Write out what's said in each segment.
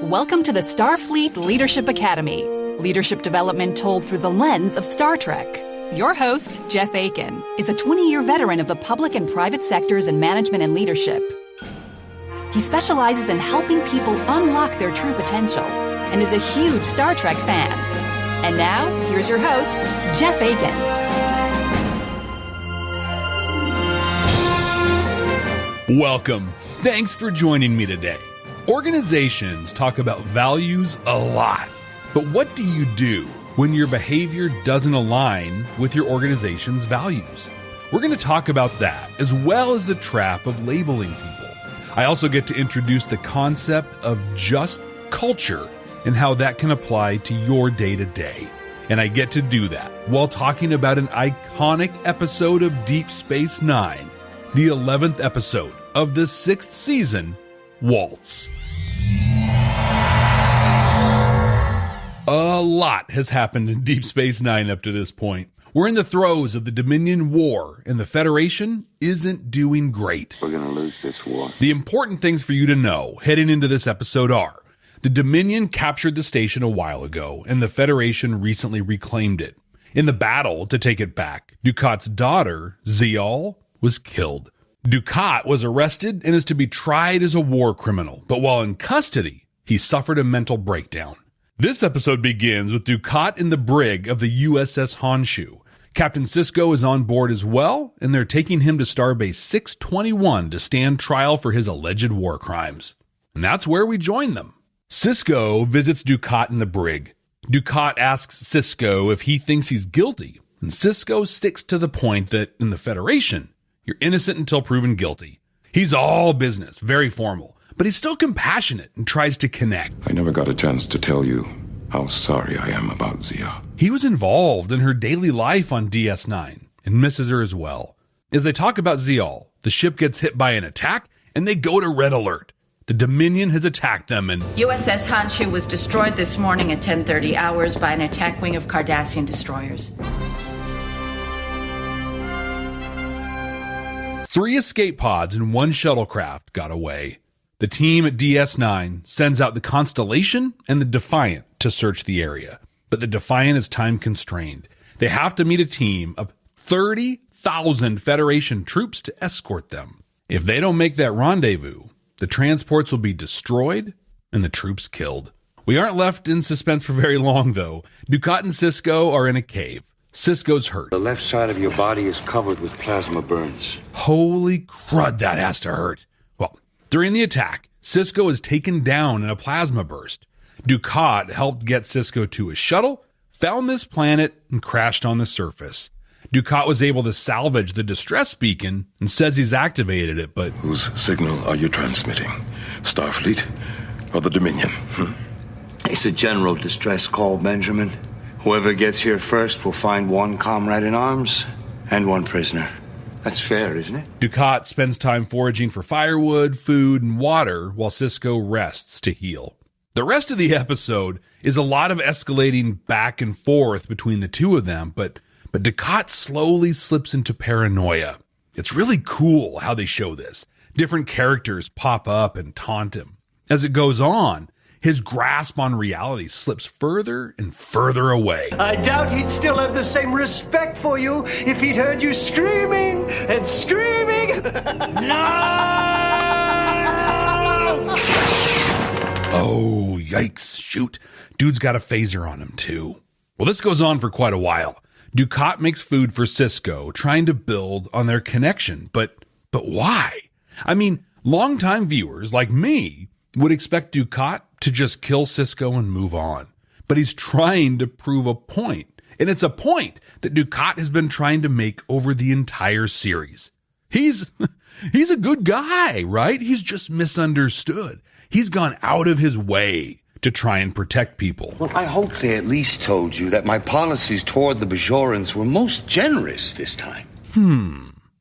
Welcome to the Starfleet Leadership Academy, leadership development told through the lens of Star Trek. Your host, Jeff Akin, is a 20-year veteran of the public and private sectors in management and leadership. He specializes in helping people unlock their true potential and is a huge Star Trek fan. And now, here's your host, Jeff Akin. Welcome. Thanks for joining me today. Organizations talk about values a lot, but what do you do when your behavior doesn't align with your organization's values? We're going to talk about that, as well as the trap of labeling people. I also get to introduce the concept of just culture and how that can apply to your day-to-day. And I get to do that while talking about an iconic episode of Deep Space Nine, the 11th episode of the 6th season, Waltz. A lot has happened in Deep Space Nine up to this point. We're in the throes of the Dominion War, and the Federation isn't doing great. We're gonna lose this war. The important things for you to know heading into this episode are: the Dominion captured the station a while ago, and the Federation recently reclaimed it. In the battle to take it back, Dukat's daughter, Zial, was killed. Dukat was arrested and is to be tried as a war criminal, but while in custody, he suffered a mental breakdown. This episode begins with Dukat in the brig of the USS Honshu. Captain Sisko is on board as well, and they're taking him to Starbase 621 to stand trial for his alleged war crimes. And that's where we join them. Sisko visits Dukat in the brig. Dukat asks Sisko if he thinks he's guilty, and Sisko sticks to the point that in the Federation, you're innocent until proven guilty. He's all business, very formal, but he's still compassionate and tries to connect. I never got a chance to tell you how sorry I am about Zia. He was involved in her daily life on DS9 and misses her as well. As they talk about Zial, the ship gets hit by an attack and they go to red alert. The Dominion has attacked them and USS Honshu was destroyed this morning at 10:30 hours by an attack wing of Cardassian destroyers. 3 escape pods and 1 shuttlecraft got away. The team at DS9 sends out the Constellation and the Defiant to search the area. But the Defiant is time constrained. They have to meet a team of 30,000 Federation troops to escort them. If they don't make that rendezvous, the transports will be destroyed and the troops killed. We aren't left in suspense for very long, though. Dukat and Sisko are in a cave. Sisko's hurt. The left side of your body is covered with plasma burns. Holy crud, that has to hurt. Well, during the attack, Sisko is taken down in a plasma burst. Dukat helped get Sisko to a shuttle, found this planet, and crashed on the surface. Dukat was able to salvage the distress beacon and says he's activated it, but... Whose signal are you transmitting? Starfleet or the Dominion? It's a general distress call, Benjamin. Whoever gets here first will find 1 comrade in arms and 1 prisoner. That's fair, isn't it? Dukat spends time foraging for firewood, food, and water while Sisko rests to heal. The rest of the episode is a lot of escalating back and forth between the two of them, but Dukat slowly slips into paranoia. It's really cool how they show this. Different characters pop up and taunt him. As it goes on, his grasp on reality slips further and further away. I doubt he'd still have the same respect for you if he'd heard you screaming and screaming. No! Oh, yikes, shoot. Dude's got a phaser on him, too. Well, this goes on for quite a while. Dukat makes food for Sisko, trying to build on their connection. But why? I mean, longtime viewers like me would expect Dukat to just kill Sisko and move on. But he's trying to prove a point. And it's a point that Dukat has been trying to make over the entire series. He's a good guy, right? He's just misunderstood. He's gone out of his way to try and protect people. Well, I hope they at least told you that my policies toward the Bajorans were most generous this time.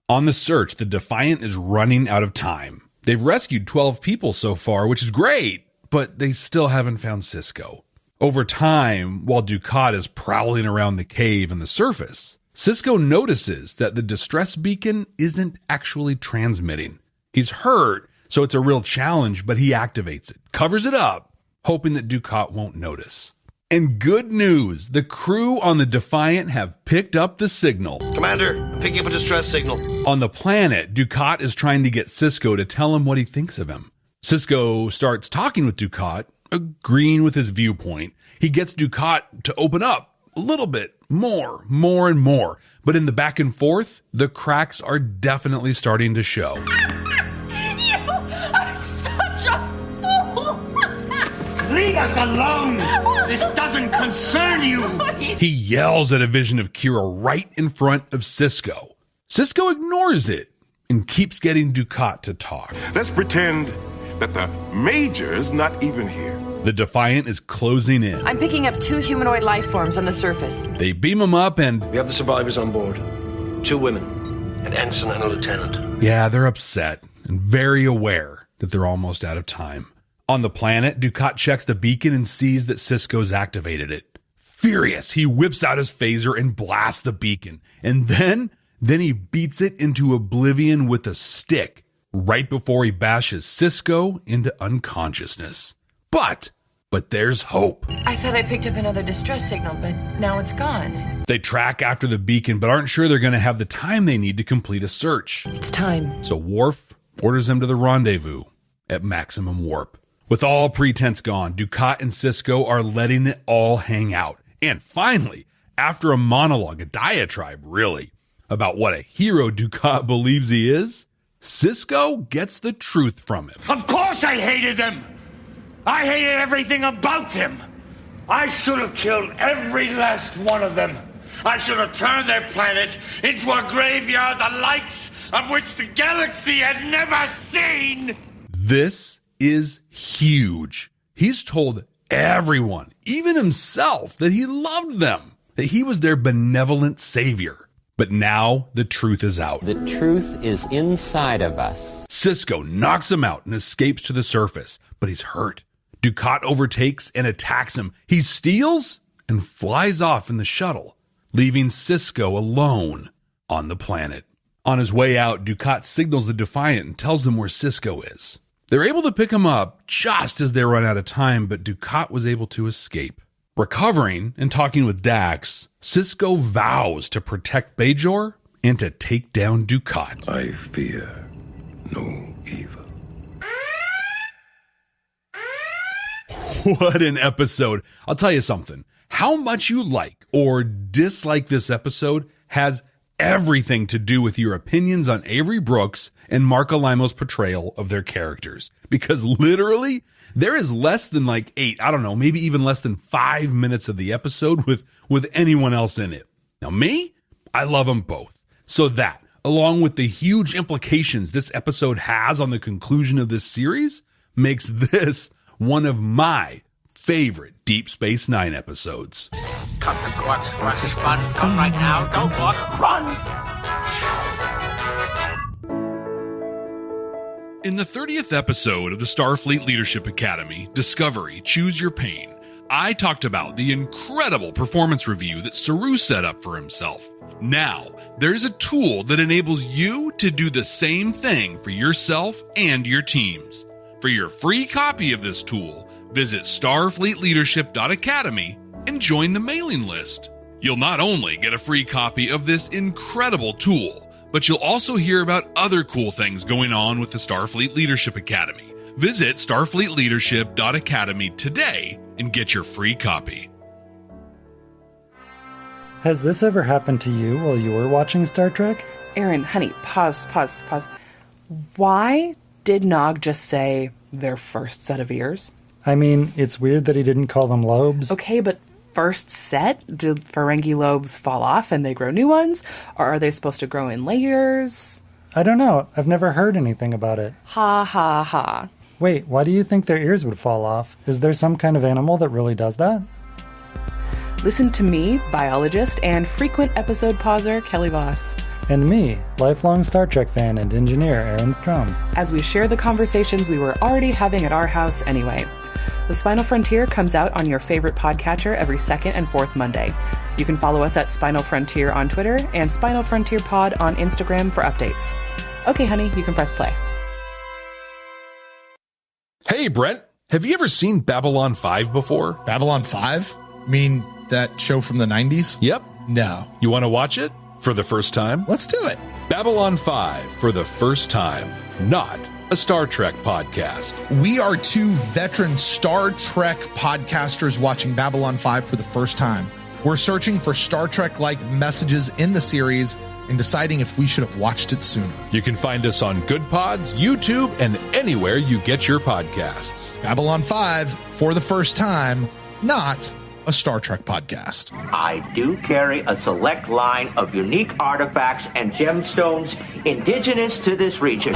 On the search, the Defiant is running out of time. They've rescued 12 people so far, which is great, but they still haven't found Sisko. Over time, while Dukat is prowling around the cave and the surface, Sisko notices that the distress beacon isn't actually transmitting. He's hurt, so it's a real challenge, but he activates it, covers it up, hoping that Dukat won't notice. And good news, the crew on the Defiant have picked up the signal. Commander, I'm picking up a distress signal. On the planet, Dukat is trying to get Sisko to tell him what he thinks of him. Sisko starts talking with Dukat, agreeing with his viewpoint. He gets Dukat to open up a little bit, more and more. But in the back and forth, the cracks are definitely starting to show. You are such a fool! Leave us alone! This doesn't concern you! He yells at a vision of Kira right in front of Sisko. Sisko ignores it and keeps getting Dukat to talk. Let's pretend that the Major's not even here. The Defiant is closing in. I'm picking up 2 humanoid life forms on the surface. They beam him up and... We have the survivors on board. 2 women, an ensign and a lieutenant. Yeah, they're upset and very aware that they're almost out of time. On the planet, Dukat checks the beacon and sees that Sisko's activated it. Furious, he whips out his phaser and blasts the beacon. And then he beats it into oblivion with a stick right before he bashes Sisko into unconsciousness. But there's hope. I thought I picked up another distress signal, but now it's gone. They track after the beacon, but aren't sure they're going to have the time they need to complete a search. It's time. So Worf orders them to the rendezvous at maximum warp. With all pretense gone, Dukat and Sisko are letting it all hang out. And finally, after a monologue, a diatribe really, about what a hero Dukat believes he is, Sisko gets the truth from him. Of course I hated them! I hated everything about them! I should have killed every last one of them! I should have turned their planet into a graveyard the likes of which the galaxy had never seen! This is huge. He's told everyone, even himself, that he loved them, that he was their benevolent savior. But now the truth is out. The truth is inside of us. Sisko knocks him out and escapes to the surface, but he's hurt. Dukat overtakes and attacks him. He steals and flies off in the shuttle, leaving Sisko alone on the planet. On his way out, Dukat signals the Defiant and tells them where Sisko is. They're able to pick him up just as they run out of time, but Dukat was able to escape. Recovering and talking with Dax, Sisko vows to protect Bajor and to take down Dukat. I fear no evil. What an episode. I'll tell you something. How much you like or dislike this episode has everything to do with your opinions on Avery Brooks and Mark Alaimo's portrayal of their characters. Because literally, there is less than maybe even less than 5 minutes of the episode with anyone else in it. Now me, I love them both. So that, along with the huge implications this episode has on the conclusion of this series, makes this one of my favorite Deep Space Nine episodes. Come to Quark's Crush Fun. Come right now. Don't walk. Run! In the 30th episode of the Starfleet Leadership Academy, Discovery, Choose Your Pain, I talked about the incredible performance review that Saru set up for himself. Now, there's a tool that enables you to do the same thing for yourself and your teams. For your free copy of this tool, visit starfleetleadership.academy and join the mailing list. You'll not only get a free copy of this incredible tool, but you'll also hear about other cool things going on with the Starfleet Leadership Academy. Visit starfleetleadership.academy today and get your free copy. Has this ever happened to you while you were watching Star Trek? Aaron, honey, pause. Why did Nog just say their first set of ears? I mean, it's weird that he didn't call them lobes. Okay, but first set? Do Ferengi lobes fall off and they grow new ones? Or are they supposed to grow in layers? I don't know. I've never heard anything about it. Ha ha ha. Wait, why do you think their ears would fall off? Is there some kind of animal that really does that? Listen to me, biologist and frequent episode pauser, Kelly Voss. And me, lifelong Star Trek fan and engineer, Aaron Strom. As we share the conversations we were already having at our house anyway. The Spinal Frontier comes out on your favorite podcatcher every second and fourth Monday. You can follow us at Spinal Frontier on Twitter and Spinal Frontier Pod on Instagram for updates. Okay, honey, you can press play. Hey, Brent. Have you ever seen Babylon 5 before? Babylon 5? Mean that show from the 90s? Yep. No. You want to watch it for the first time? Let's do it. Babylon 5 for the first time, not a Star Trek podcast. We are two veteran Star Trek podcasters watching Babylon 5 for the first time. We're searching for Star Trek-like messages in the series and deciding if we should have watched it sooner. You can find us on Good Pods, YouTube, and anywhere you get your podcasts. Babylon 5 for the first time, not a Star Trek podcast. I do carry a select line of unique artifacts and gemstones indigenous to this region.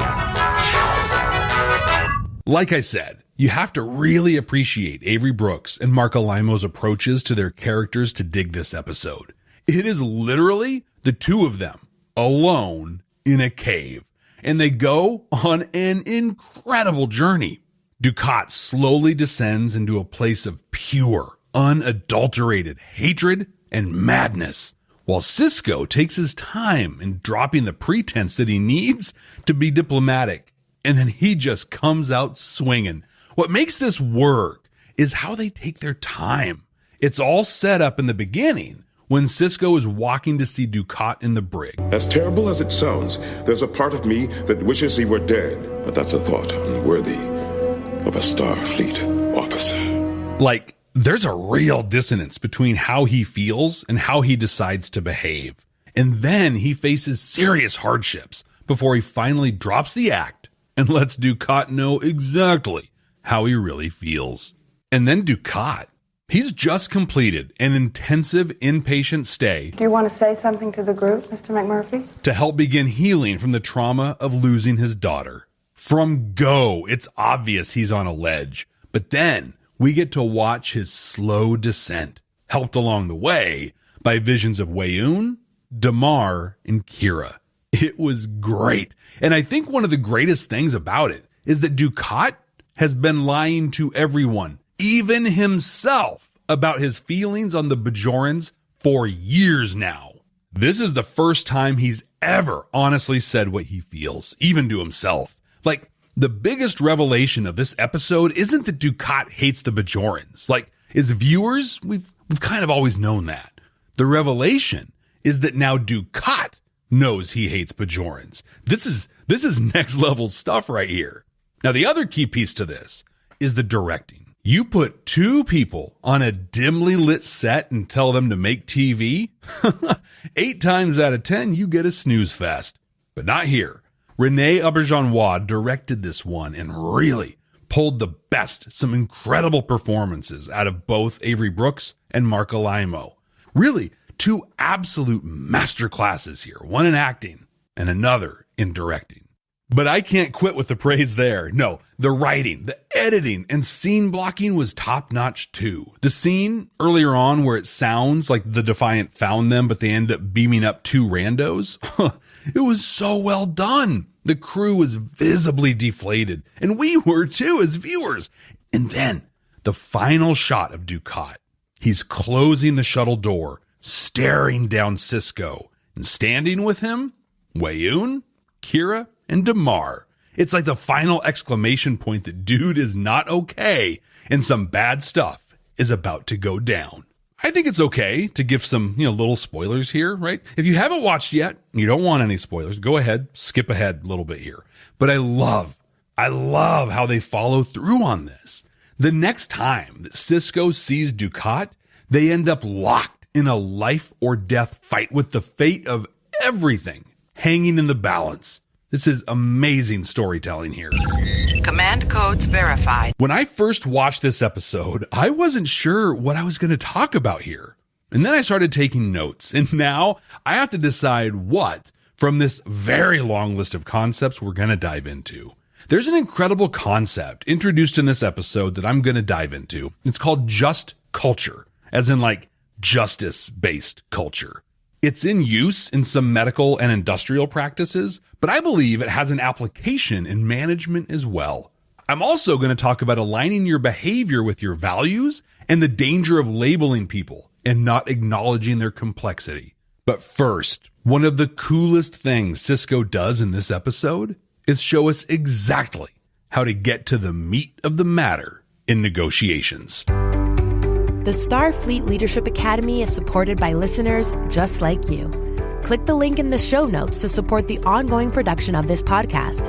Like I said, you have to really appreciate Avery Brooks and Mark Alaimo's approaches to their characters to dig this episode. It is literally the two of them alone in a cave, and they go on an incredible journey. Dukat slowly descends into a place of pure, unadulterated hatred and madness, while Sisko takes his time in dropping the pretense that he needs to be diplomatic, and then he just comes out swinging. What makes this work is how they take their time. It's all set up in the beginning when Sisko is walking to see Dukat in the brig. As terrible as it sounds, there's a part of me that wishes he were dead, but that's a thought unworthy of a Starfleet officer. Like, there's a real dissonance between how he feels and how he decides to behave. And then he faces serious hardships before he finally drops the act and lets Dukat know exactly how he really feels. And then Dukat, he's just completed an intensive inpatient stay. Do you want to say something to the group, Mr. McMurphy? To help begin healing from the trauma of losing his daughter. From go, it's obvious he's on a ledge. But then we get to watch his slow descent, helped along the way by visions of Weyoun, Damar, and Kira. It was great. And I think one of the greatest things about it is that Dukat has been lying to everyone, even himself, about his feelings on the Bajorans for years now. This is the first time he's ever honestly said what he feels, even to himself. Like, the biggest revelation of this episode isn't that Dukat hates the Bajorans. Like, as viewers, we've kind of always known that. The revelation is that now Dukat knows he hates Bajorans. This is next level stuff right here. Now, the other key piece to this is the directing. You put two people on a dimly lit set and tell them to make TV, 8 times out of 10, you get a snooze fest. But not here. Renee Auberjonois directed this one and really pulled the best, some incredible performances out of both Avery Brooks and Mark Alaimo. Really, two absolute masterclasses here, one in acting and another in directing. But I can't quit with the praise there. No, the writing, the editing, and scene blocking was top-notch too. The scene earlier on where it sounds like the Defiant found them, but they end up beaming up 2 randos, it was so well done. The crew was visibly deflated, and we were too as viewers. And then the final shot of Dukat. He's closing the shuttle door, staring down Sisko, and standing with him, Weyoun, Kira, and Damar. It's like the final exclamation point that dude is not okay and some bad stuff is about to go down. I think it's okay to give some, little spoilers here, right? If you haven't watched yet, you don't want any spoilers, go ahead, skip ahead a little bit here. But I love how they follow through on this. The next time that Sisko sees Dukat, they end up locked in a life or death fight with the fate of everything hanging in the balance. This is amazing storytelling here. Command codes verified. When I first watched this episode, I wasn't sure what I was going to talk about here. And then I started taking notes, and now I have to decide what from this very long list of concepts we're going to dive into. There's an incredible concept introduced in this episode that I'm going to dive into. It's called just culture, as in like justice-based culture. It's in use in some medical and industrial practices, but I believe it has an application in management as well. I'm also going to talk about aligning your behavior with your values and the danger of labeling people and not acknowledging their complexity. But first, one of the coolest things Sisko does in this episode is show us exactly how to get to the meat of the matter in negotiations. The Starfleet Leadership Academy is supported by listeners just like you. Click the link in the show notes to support the ongoing production of this podcast.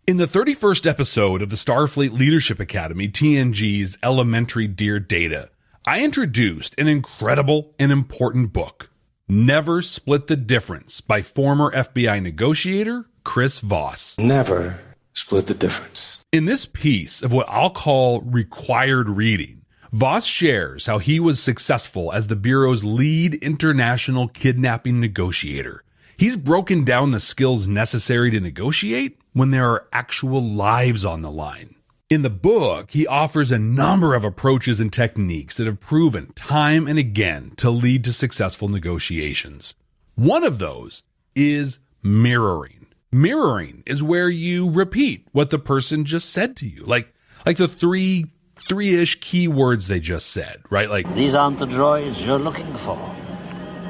In the 31st episode of the Starfleet Leadership Academy, TNG's Elementary Dear Data, I introduced an incredible and important book, Never Split the Difference, by former FBI negotiator Chris Voss. Never split the difference. In this piece of what I'll call required reading, Voss shares how he was successful as the Bureau's lead international kidnapping negotiator. He's broken down the skills necessary to negotiate when there are actual lives on the line. In the book, he offers a number of approaches and techniques that have proven time and again to lead to successful negotiations. One of those is mirroring. Mirroring is where you repeat what the person just said to you, like the three-ish keywords they just said, right? Like, these aren't the droids you're looking for.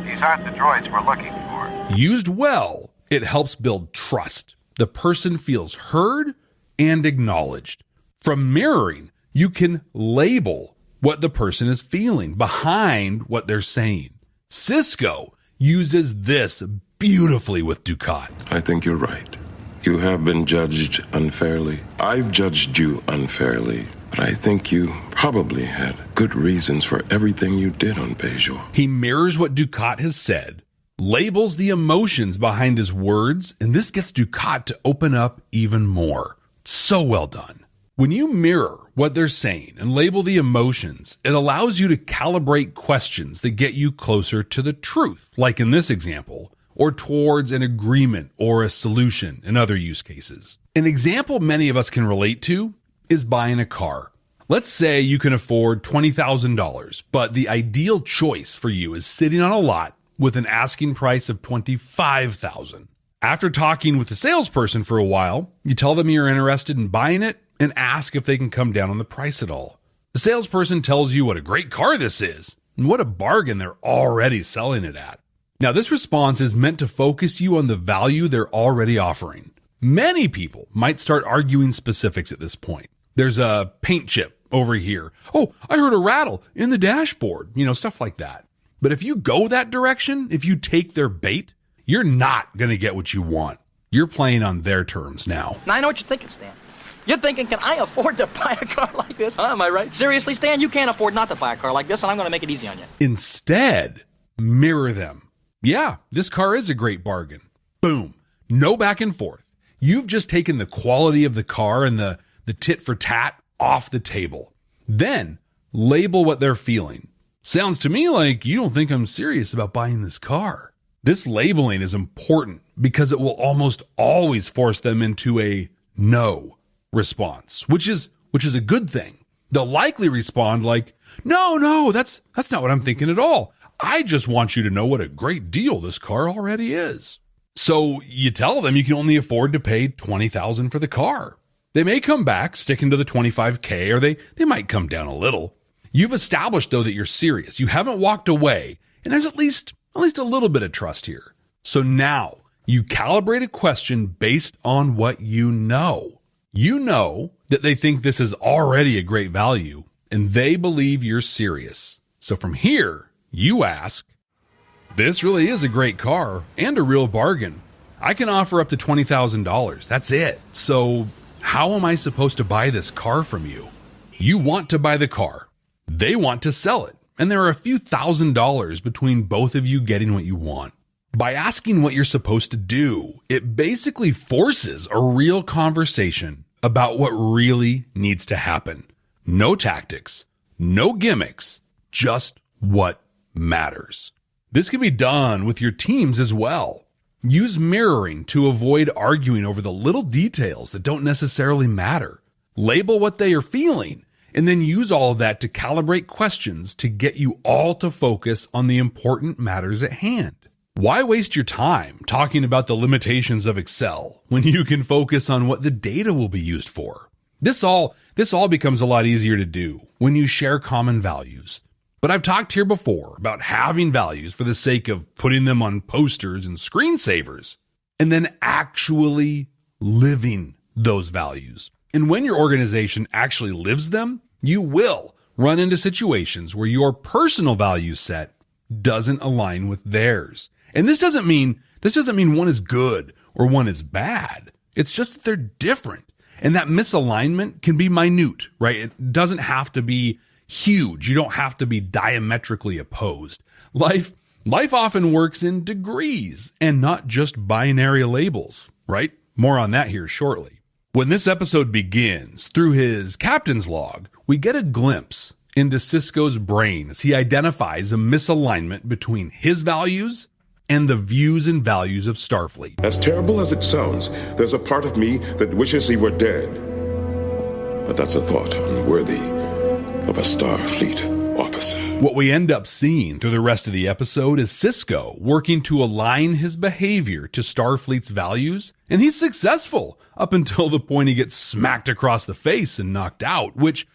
These aren't the droids we're looking for. Used well, it helps build trust. The person feels heard and acknowledged. From mirroring, you can label what the person is feeling behind what they're saying. Sisko uses this beautifully with Dukat. I think you're right. You have been judged unfairly. I've judged you unfairly, but I think you probably had good reasons for everything you did on Bejor. He mirrors what Dukat has said, labels the emotions behind his words, and this gets Dukat to open up even more. So well done. When you mirror what they're saying and label the emotions, it allows you to calibrate questions that get you closer to the truth, like in this example, or towards an agreement or a solution in other use cases. An example many of us can relate to is buying a car. Let's say you can afford $20,000, but the ideal choice for you is sitting on a lot with an asking price of $25,000. After talking with the salesperson for a while, you tell them you're interested in buying it and ask if they can come down on the price at all. The salesperson tells you what a great car this is and what a bargain they're already selling it at. Now, this response is meant to focus you on the value they're already offering. Many people might start arguing specifics at this point. There's a paint chip over here. Oh, I heard a rattle in the dashboard, stuff like that. But if you go that direction, if you take their bait, you're not going to get what you want. You're playing on their terms now. Now I know what you're thinking, Stan. You're thinking, can I afford to buy a car like this? Huh, am I right? Seriously, Stan, you can't afford not to buy a car like this, and I'm going to make it easy on you. Instead, mirror them. Yeah, this car is a great bargain. Boom. No back and forth. You've just taken the quality of the car and the tit for tat off the table. Then label what they're feeling. Sounds to me like you don't think I'm serious about buying this car. This labeling is important because it will almost always force them into a no response, which is a good thing. They'll likely respond like, no, that's not what I'm thinking at all. I just want you to know what a great deal this car already is. So you tell them you can only afford to pay $20,000 for the car. They may come back sticking to the $25,000, or they might come down a little. You've established, though, that you're serious. You haven't walked away, and there's at least a little bit of trust here. So now you calibrate a question based on what you know. You know that they think this is already a great value, and they believe you're serious. So from here, you ask, this really is a great car and a real bargain. I can offer up to $20,000. That's it. So how am I supposed to buy this car from you? You want to buy the car. They want to sell it. And there are a few $1,000s between both of you getting what you want. By asking what you're supposed to do, it basically forces a real conversation about what really needs to happen. No tactics, no gimmicks, just what matters. This can be done with your teams as well. Use mirroring to avoid arguing over the little details that don't necessarily matter. Label what they are feeling, and then use all of that to calibrate questions to get you all to focus on the important matters at hand. Why waste your time talking about the limitations of Excel when you can focus on what the data will be used for? This all becomes a lot easier to do when you share common values. But I've talked here before about having values for the sake of putting them on posters and screensavers, and then actually living those values. And when your organization actually lives them, you will run into situations where your personal value set doesn't align with theirs. And this doesn't mean one is good or one is bad. It's just that they're different. And that misalignment can be minute, right? It doesn't have to be huge. You don't have to be diametrically opposed. Life often works in degrees and not just binary labels, right? More on that here shortly. When this episode begins, through his captain's log, we get a glimpse into Sisko's brain as he identifies a misalignment between his values and the views and values of Starfleet. As terrible as it sounds, there's a part of me that wishes he were dead. But that's a thought unworthy of a Starfleet officer. What we end up seeing through the rest of the episode is Sisko working to align his behavior to Starfleet's values, and he's successful up until the point he gets smacked across the face and knocked out, which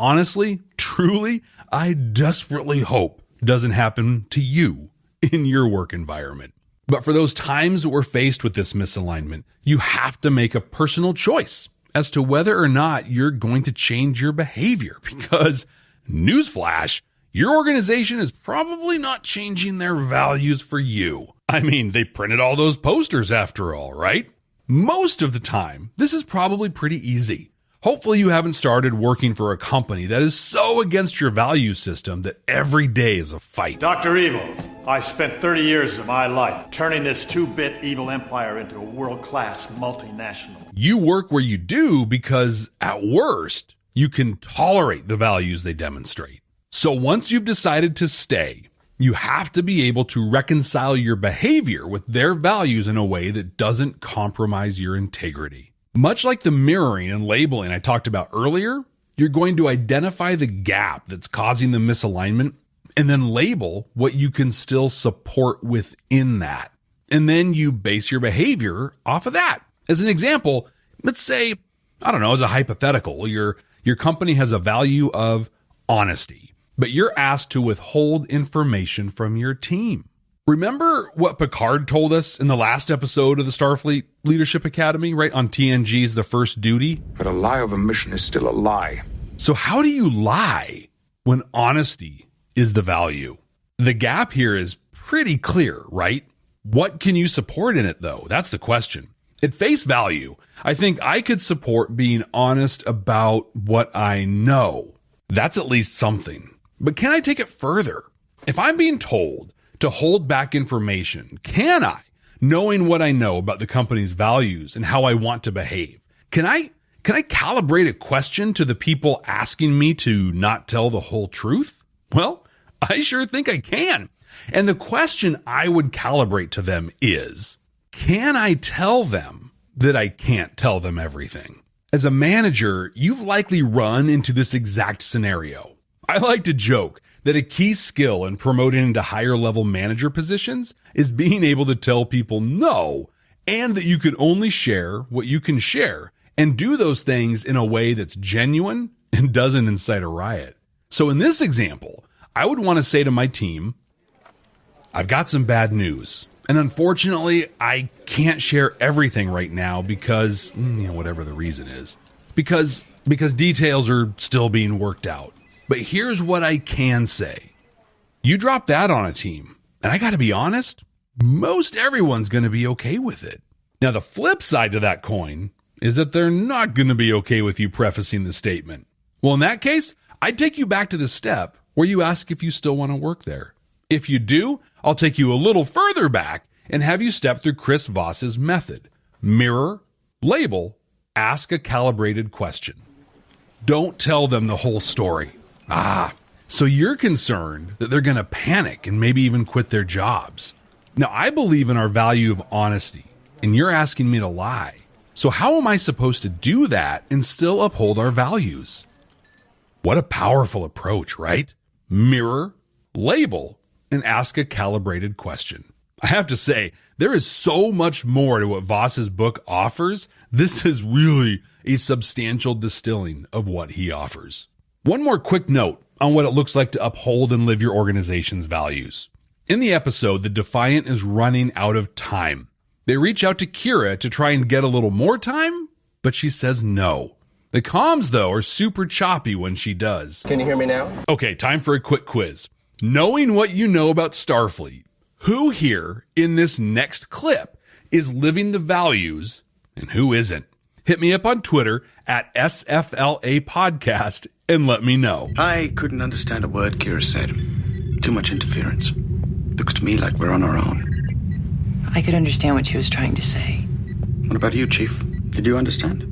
honestly, truly, I desperately hope doesn't happen to you in your work environment. But for those times that we're faced with this misalignment, you have to make a personal choice as to whether or not you're going to change your behavior, because newsflash, your organization is probably not changing their values for you. I mean, they printed all those posters after all, right? Most of the time, this is probably pretty easy. Hopefully you haven't started working for a company that is so against your value system that every day is a fight. Dr. Evil, I spent 30 years of my life turning this 2-bit evil empire into a world-class multinational. You work where you do because, at worst, you can tolerate the values they demonstrate. So once you've decided to stay, you have to be able to reconcile your behavior with their values in a way that doesn't compromise your integrity. Much like the mirroring and labeling I talked about earlier, you're going to identify the gap that's causing the misalignment and then label what you can still support within that. And then you base your behavior off of that. As an example, let's say, I don't know, as a hypothetical, your company has a value of honesty, but you're asked to withhold information from your team. Remember what Picard told us in the last episode of the Starfleet Leadership Academy, right? On TNG's The First Duty? But a lie of omission is still a lie. So how do you lie when honesty is the value? The gap here is pretty clear, right? What can you support in it, though? That's the question. At face value, I think I could support being honest about what I know. That's at least something. But can I take it further? If I'm being told to hold back information, can I, knowing what I know about the company's values and how I want to behave, can I calibrate a question to the people asking me to not tell the whole truth? Well, I sure think I can. And the question I would calibrate to them is, can I tell them that I can't tell them everything? As a manager, you've likely run into this exact scenario. I like to joke that a key skill in promoting into higher level manager positions is being able to tell people no, and that you can only share what you can share and do those things in a way that's genuine and doesn't incite a riot. So in this example, I would want to say to my team, I've got some bad news. And unfortunately, I can't share everything right now because, whatever the reason is, because details are still being worked out. But here's what I can say. You drop that on a team, and I got to be honest, most everyone's going to be okay with it. Now, the flip side to that coin is that they're not going to be okay with you prefacing the statement. Well, in that case, I'd take you back to the step where you ask if you still want to work there. If you do, I'll take you a little further back and have you step through Chris Voss's method. Mirror, label, ask a calibrated question. Don't tell them the whole story. So you're concerned that they're going to panic and maybe even quit their jobs. Now, I believe in our value of honesty, and you're asking me to lie. So how am I supposed to do that and still uphold our values? What a powerful approach, right? Mirror, label, and ask a calibrated question. I have to say, there is so much more to what Voss's book offers. This is really a substantial distilling of what he offers. One more quick note on what it looks like to uphold and live your organization's values. In the episode, the Defiant is running out of time. They reach out to Kira to try and get a little more time, but she says no. The comms, though, are super choppy when she does. Can you hear me now? Okay, time for a quick quiz. Knowing what you know about Starfleet, who here in this next clip is living the values and who isn't? Hit me up on Twitter at SFLA Podcast and let me know. I couldn't understand a word Kira said. Too much interference. Looks to me like we're on our own. I could understand what she was trying to say. What about you, Chief? Did you understand?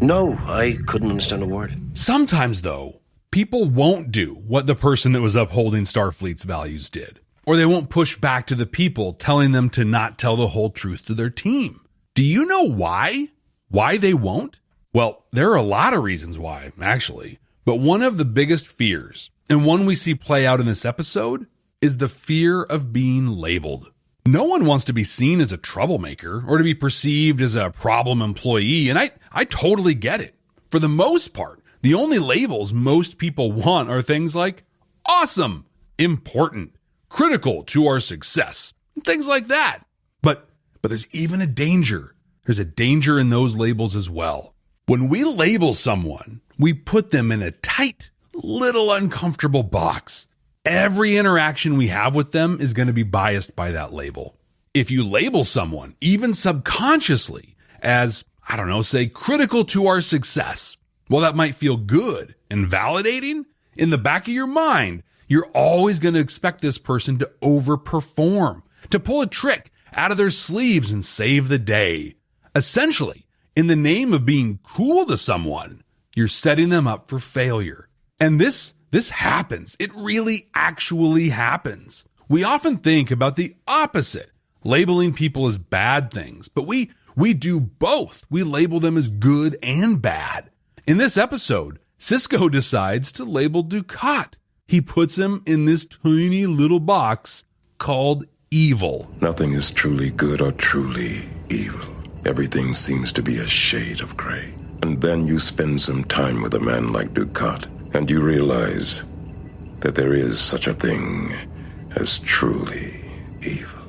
No, I couldn't understand a word. Sometimes, though, people won't do what the person that was upholding Starfleet's values did. Or they won't push back to the people telling them to not tell the whole truth to their team. Do you know why? Why they won't? Well, there are a lot of reasons why, actually. But one of the biggest fears, and one we see play out in this episode, is the fear of being labeled. No one wants to be seen as a troublemaker or to be perceived as a problem employee, and I totally get it. For the most part, the only labels most people want are things like awesome, important, critical to our success, things like that. But there's even a danger. There's a danger in those labels as well. When we label someone, we put them in a tight, little uncomfortable box. Every interaction we have with them is going to be biased by that label. If you label someone, even subconsciously, as, I don't know, say critical to our success, well, that might feel good and validating. In the back of your mind, you're always going to expect this person to overperform, to pull a trick out of their sleeves and save the day. Essentially, in the name of being cool to someone, you're setting them up for failure. And this happens. It really actually happens. We often think about the opposite, labeling people as bad things, but we do both. We label them as good and bad. In this episode, Sisko decides to label Dukat. He puts him in this tiny little box called evil. Nothing is truly good or truly evil. Everything seems to be a shade of gray. And then you spend some time with a man like Dukat, and you realize that there is such a thing as truly evil.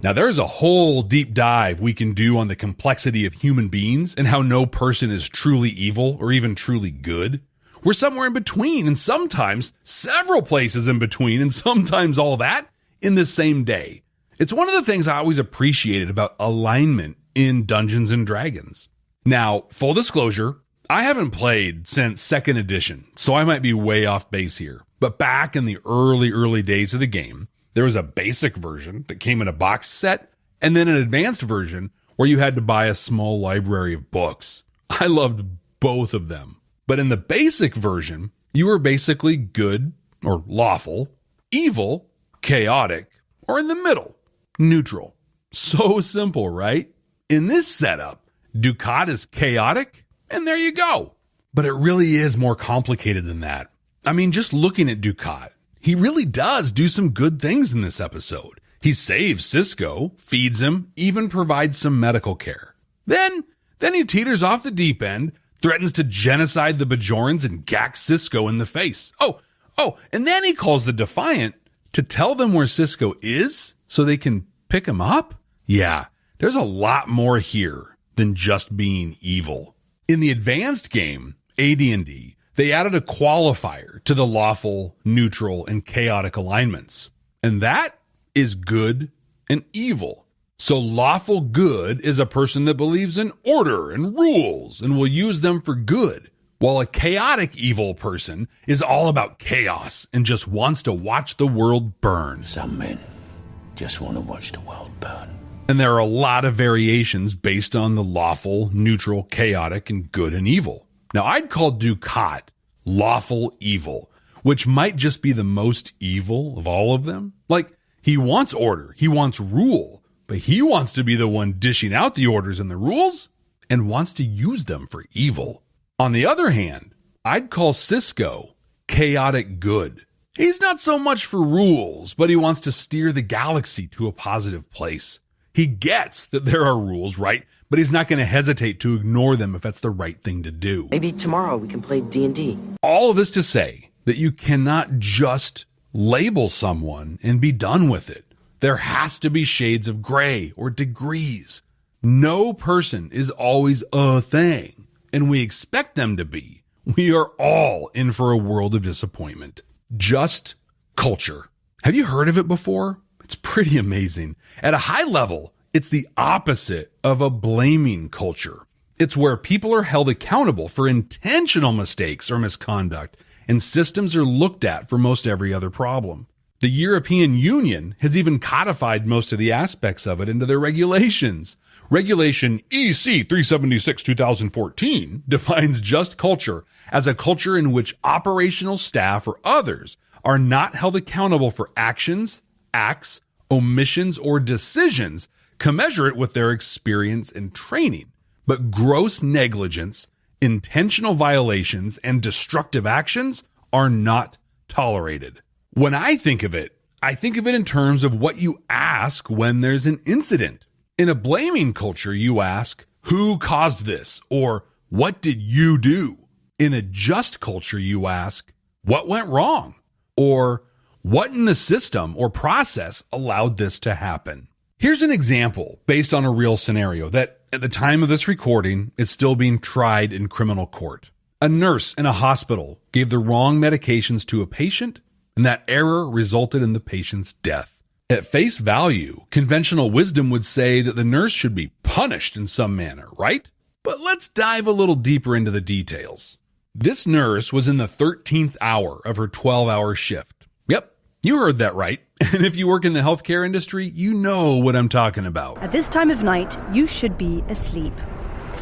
Now, there's a whole deep dive we can do on the complexity of human beings and how no person is truly evil or even truly good. We're somewhere in between, and sometimes several places in between, and sometimes all that in the same day. It's one of the things I always appreciated about alignment in Dungeons & Dragons. Now, full disclosure, I haven't played since 2nd edition, so I might be way off base here. But back in the early days of the game, there was a basic version that came in a box set, and then an advanced version where you had to buy a small library of books. I loved both of them. But in the basic version, you were basically good or lawful, evil, chaotic, or in the middle, neutral. So simple, right? In this setup, Dukat is chaotic, and there you go. But it really is more complicated than that. I mean, just looking at Dukat, he really does do some good things in this episode. He saves Sisko, feeds him, even provides some medical care. Then he teeters off the deep end, threatens to genocide the Bajorans and gack Sisko in the face. Oh, and then he calls the Defiant to tell them where Sisko is so they can pick him up? Yeah, there's a lot more here than just being evil. In the advanced game, AD&D, they added a qualifier to the lawful, neutral, and chaotic alignments. And that is good and evil. So lawful good is a person that believes in order and rules and will use them for good, while a chaotic evil person is all about chaos and just wants to watch the world burn. Some men just want to watch the world burn. And there are a lot of variations based on the lawful, neutral, chaotic, and good and evil. Now, I'd call Dukat lawful evil, which might just be the most evil of all of them. Like, he wants order, he wants rule, but he wants to be the one dishing out the orders and the rules and wants to use them for evil. On the other hand, I'd call Sisko chaotic good. He's not so much for rules, but he wants to steer the galaxy to a positive place. He gets that there are rules, right? But he's not going to hesitate to ignore them if that's the right thing to do. Maybe tomorrow we can play D&D. All of this to say that you cannot just label someone and be done with it. There has to be shades of gray or degrees. No person is always a thing. and we expect them to be, we are all in for a world of disappointment. Just culture. Have you heard of it before? It's pretty amazing. At a high level, it's the opposite of a blaming culture. It's where people are held accountable for intentional mistakes or misconduct, and systems are looked at for most every other problem. The European Union has even codified most of the aspects of it into their regulations. Regulation EC 376/2014 defines just culture as a culture in which operational staff or others are not held accountable for actions, acts, omissions, or decisions commensurate with their experience and training, but gross negligence, intentional violations, and destructive actions are not tolerated. When I think of it in terms of what you ask when there's an incident. In a blaming culture, you ask, who caused this? Or what did you do? In a just culture, you ask, what went wrong? Or what in the system or process allowed this to happen? Here's an example based on a real scenario that at the time of this recording is still being tried in criminal court. A nurse in a hospital gave the wrong medications to a patient, and that error resulted in the patient's death. At face value, conventional wisdom would say that the nurse should be punished in some manner, right? But let's dive a little deeper into the details. This nurse was in the 13th hour of her 12-hour shift. Yep, you heard that right. And if you work in the healthcare industry, you know what I'm talking about. At this time of night, you should be asleep.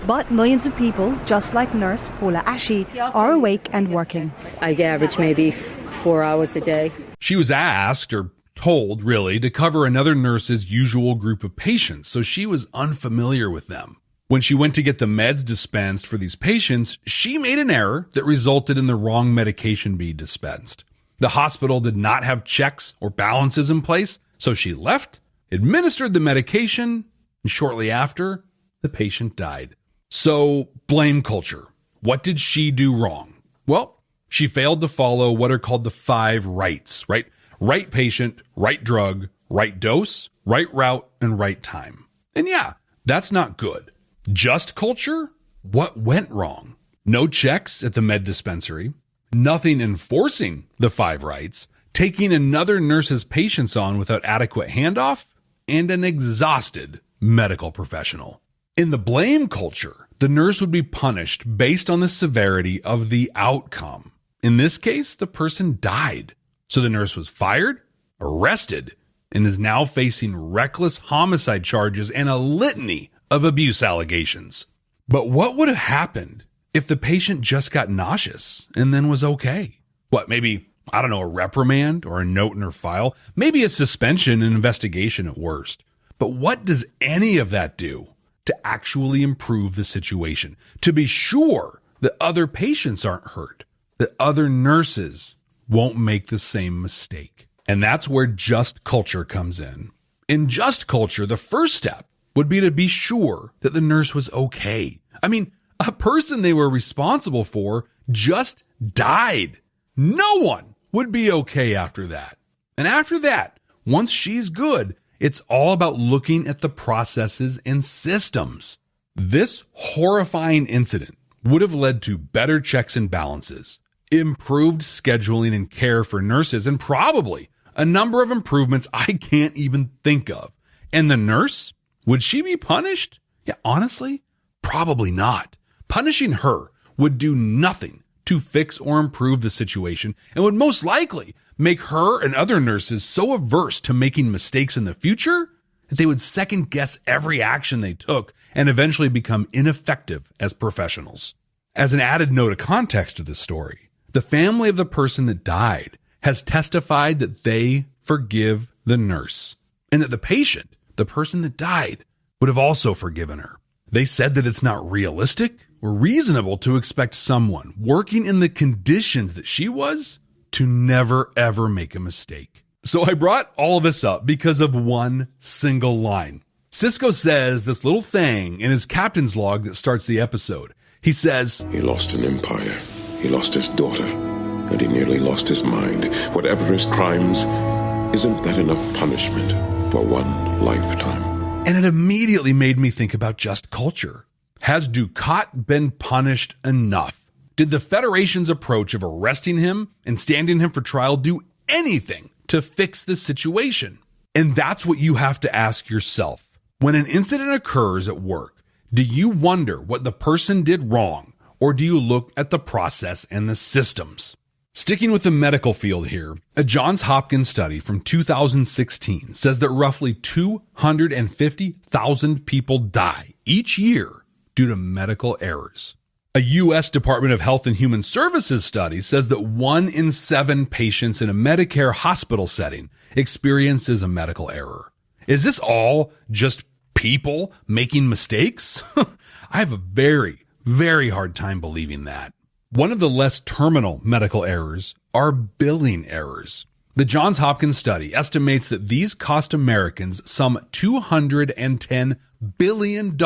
But millions of people, just like nurse Paula Ashi, are awake and working. I average maybe 4 hours a day. She was asked, or told really, to cover another nurse's usual group of patients, so she was unfamiliar with them. When she went to get the meds dispensed for these patients, she made an error that resulted in the wrong medication being dispensed. The hospital did not have checks or balances in place, so she left, administered the medication, and shortly after, the patient died. So, blame culture. What did she do wrong? Well, she failed to follow what are called the 5 rights, right? Right patient, right drug, right dose, right route, and right time. And yeah, that's not good. Just culture? What went wrong? No checks at the med dispensary, nothing enforcing the 5 rights, taking another nurse's patients on without adequate handoff, and an exhausted medical professional. In the blame culture, the nurse would be punished based on the severity of the outcome. In this case, the person died. So the nurse was fired, arrested, and is now facing reckless homicide charges and a litany of abuse allegations. But what would have happened if the patient just got nauseous and then was okay? What, maybe, a reprimand or a note in her file? Maybe a suspension and investigation at worst. But what does any of that do to actually improve the situation? To be sure that other patients aren't hurt, that other nurses won't make the same mistake. And that's where just culture comes in. In just culture, the first step would be to be sure that the nurse was okay. A person they were responsible for just died. No one would be okay after that. And after that, once she's good, it's all about looking at the processes and systems. This horrifying incident would have led to better checks and balances, improved scheduling and care for nurses, and probably a number of improvements I can't even think of. And the nurse, would she be punished? Yeah, honestly, probably not. Punishing her would do nothing to fix or improve the situation and would most likely make her and other nurses so averse to making mistakes in the future that they would second guess every action they took and eventually become ineffective as professionals. As an added note of context to this story, the family of the person that died has testified that they forgive the nurse and that the patient, the person that died, would have also forgiven her. They said that it's not realistic or reasonable to expect someone working in the conditions that she was to never ever make a mistake. So I brought all of this up because of one single line. Sisko says this little thing in his captain's log that starts the episode. He says, "He lost an empire, he lost his daughter, and he nearly lost his mind. Whatever his crimes, isn't that enough punishment for one lifetime?" And it immediately made me think about just culture. Has Dukat been punished enough? Did the Federation's approach of arresting him and standing him for trial do anything to fix the situation? And that's what you have to ask yourself. When an incident occurs at work, do you wonder what the person did wrong, or do you look at the process and the systems? Sticking with the medical field here, a Johns Hopkins study from 2016 says that roughly 250,000 people die each year due to medical errors. A U.S. Department of Health and Human Services study says that 1 in 7 patients in a Medicare hospital setting experiences a medical error. Is this all just people making mistakes? I have a very, very hard time believing that. One of the less terminal medical errors are billing errors. The Johns Hopkins study estimates that these cost Americans some $210 billion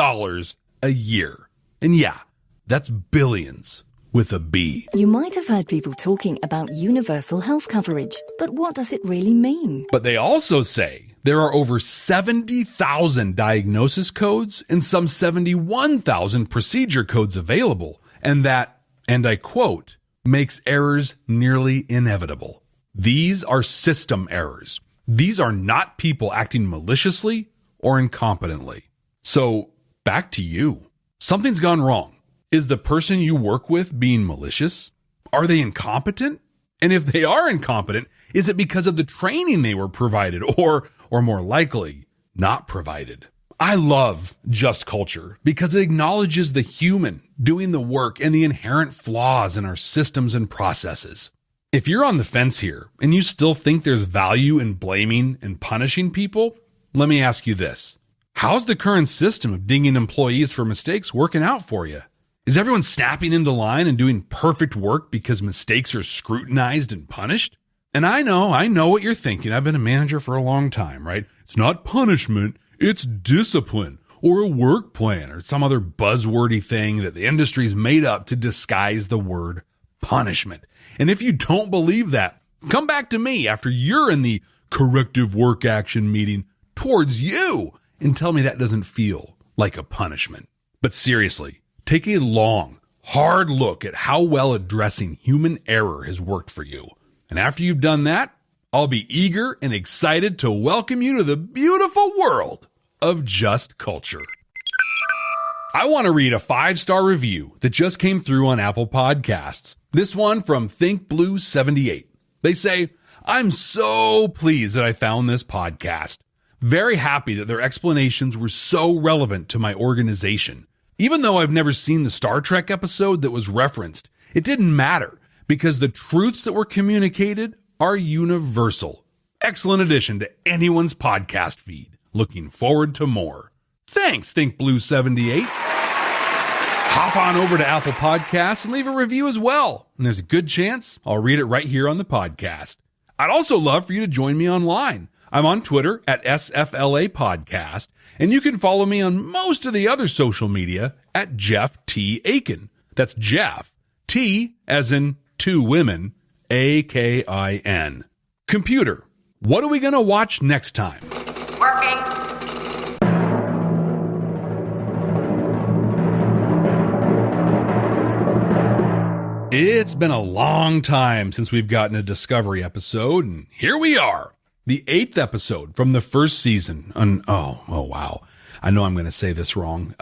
a year. And yeah, that's billions with a B. You might have heard people talking about universal health coverage, but what does it really mean? But they also say there are over 70,000 diagnosis codes and some 71,000 procedure codes available, and that, and I quote, makes errors nearly inevitable. These are system errors. These are not people acting maliciously or incompetently. So, back to you. Something's gone wrong. Is the person you work with being malicious? Are they incompetent? And if they are incompetent, is it because of the training they were provided or more likely, not provided? I love Just Culture because it acknowledges the human doing the work and the inherent flaws in our systems and processes. If you're on the fence here and you still think there's value in blaming and punishing people, let me ask you this. How's the current system of dinging employees for mistakes working out for you? Is everyone snapping into line and doing perfect work because mistakes are scrutinized and punished? And I know what you're thinking. I've been a manager for a long time, right? It's not punishment, it's discipline or a work plan or some other buzzwordy thing that the industry's made up to disguise the word punishment. And if you don't believe that, come back to me after you're in the corrective work action meeting towards you and tell me that doesn't feel like a punishment. But seriously, take a long, hard look at how well addressing human error has worked for you. And after you've done that, I'll be eager and excited to welcome you to the beautiful world of Just Culture. I want to read a 5-star review that just came through on Apple Podcasts. This one from ThinkBlue78. They say, I'm so pleased that I found this podcast. Very happy that their explanations were so relevant to my organization. Even though I've never seen the Star Trek episode that was referenced, it didn't matter because the truths that were communicated are universal. Excellent addition to anyone's podcast feed. Looking forward to more. Thanks, ThinkBlue78. Hop on over to Apple Podcasts and leave a review as well. And there's a good chance I'll read it right here on the podcast. I'd also love for you to join me online. I'm on Twitter at SFLA Podcast, and you can follow me on most of the other social media at Jeff T. Akin. That's Jeff, T as in 2 women, A-K-I-N. Computer, what are we going to watch next time? Working. It's been a long time since we've gotten a Discovery episode, and here we are. The 8th episode from the first season. Oh wow. I know I'm going to say this wrong.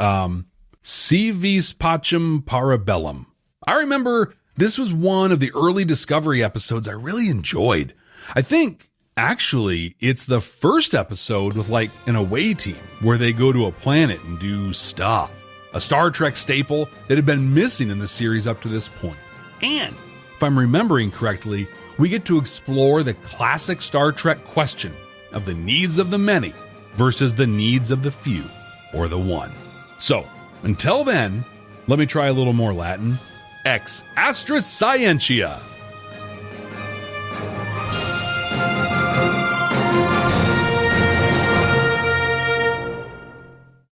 Si vis pacem parabellum. I remember this was one of the early Discovery episodes I really enjoyed. I think, actually, it's the first episode with like an away team where they go to a planet and do stuff. A Star Trek staple that had been missing in the series up to this point. And, if I'm remembering correctly, we get to explore the classic Star Trek question of the needs of the many versus the needs of the few, or the one. So, until then, let me try a little more Latin. Ex astra scientia.